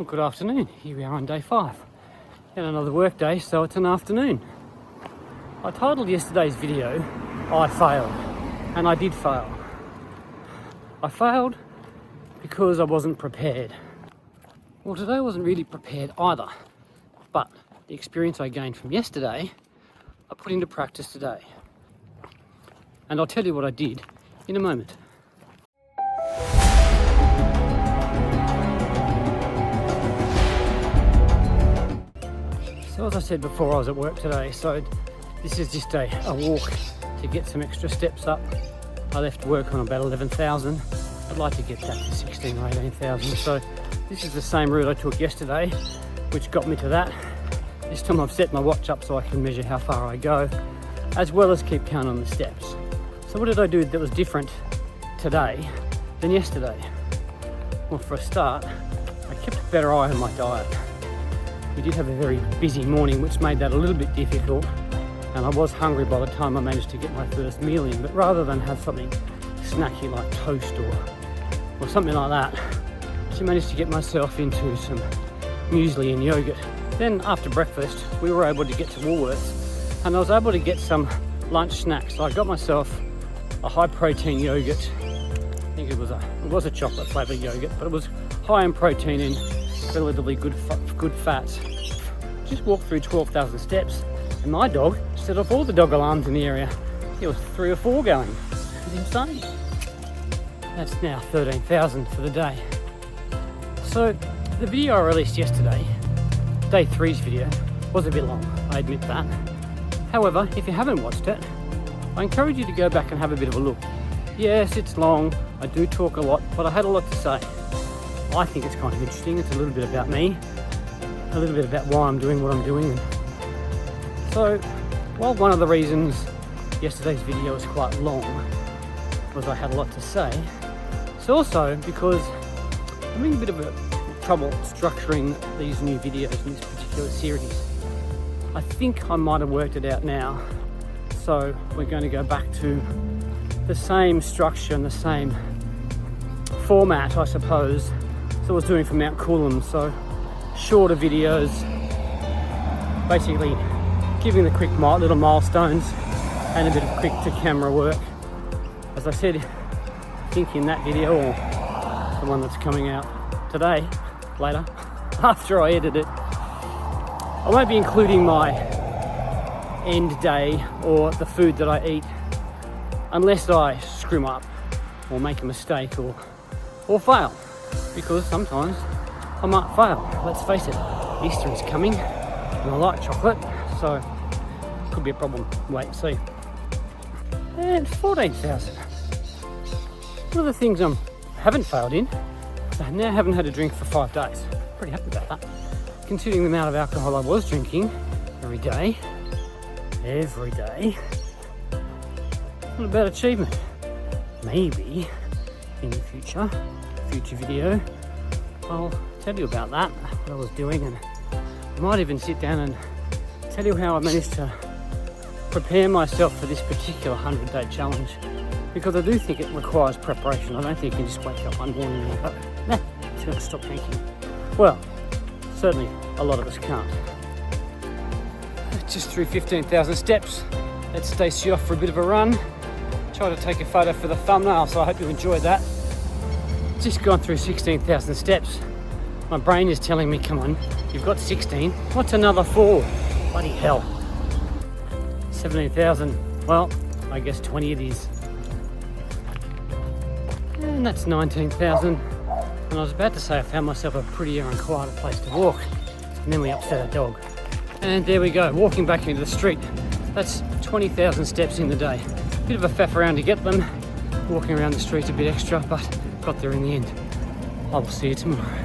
Well, good afternoon. Here we are on day 5. And another work day, so it's an afternoon. I titled yesterday's video, I failed. And I did fail. I failed because I wasn't prepared. Well, today I wasn't really prepared either. But the experience I gained from yesterday, I put into practice today. And I'll tell you what I did in a moment. So as I said before, I was at work today, so this is just a walk to get some extra steps up. I left work on about 11,000. I'd like to get that to 16 or 18,000. So this is the same route I took yesterday, which got me to that. This time I've set my watch up so I can measure how far I go, as well as keep count on the steps. So what did I do that was different today than yesterday? Well, for a start, I kept a better eye on my diet. We did have a very busy morning, which made that a little bit difficult, and I was hungry by the time I managed to get my first meal in. But rather than have something snacky like toast or something like that, I just managed to get myself into some muesli and yogurt. Then after breakfast, we were able to get to Woolworths, and I was able to get some lunch snacks. So I got myself a high protein yogurt. I think it was a chocolate flavoured yogurt, but it was high in protein and relatively good fats. Just walked through 12,000 steps, and my dog set off all the dog alarms in the area. There was 3 or 4 going. It was insane. That's now 13,000 for the day. So the video I released yesterday, day 3's video, was a bit long, I admit that. However, if you haven't watched it, I encourage you to go back and have a bit of a look. Yes, it's long, I do talk a lot, but I had a lot to say. I think it's kind of interesting. It's a little bit about me, a little bit about why I'm doing what I'm doing. So, while one of the reasons yesterday's video was quite long was I had a lot to say, it's also because I'm having a bit of trouble structuring these new videos in this particular series. I think I might have worked it out now. So we're going to go back to the same structure and the same format, I suppose, that I was doing for Mount Coolum. So shorter videos, basically giving the quick little milestones and a bit of quick to camera work. As I said, I think in that video, or the one that's coming out today, later, after I edit it, I won't be including my end day or the food that I eat unless I screw up or make a mistake or fail, because sometimes I might fail. Let's face it, Easter is coming and I like chocolate, so could be a problem. Wait and see. And 14,000. One of the things I haven't failed in, I now haven't had a drink for 5 days. Pretty happy about that, considering the amount of alcohol I was drinking every day. Not a bad achievement. Maybe in the future video, I'll tell you about that, what I was doing, and I might even sit down and tell you how I managed to prepare myself for this particular 100-day challenge, because I do think it requires preparation. I don't think you can just wake up one morning and go, nah, just going to stop drinking. Well, certainly a lot of us can't. Just through 15,000 steps. Let's Stacey off for a bit of a run. Try to take a photo for the thumbnail, so I hope you enjoyed that. Just gone through 16,000 steps. My brain is telling me, come on, you've got 16. What's another 4? Bloody hell. 17,000. Well, I guess 20 it is. And that's 19,000. And I was about to say I found myself a prettier and quieter place to walk. And then we upset a dog. And there we go, walking back into the street. That's 20,000 steps in the day. Bit of a faff around to get them. Walking around the streets a bit extra, but got there in the end. I will see you tomorrow.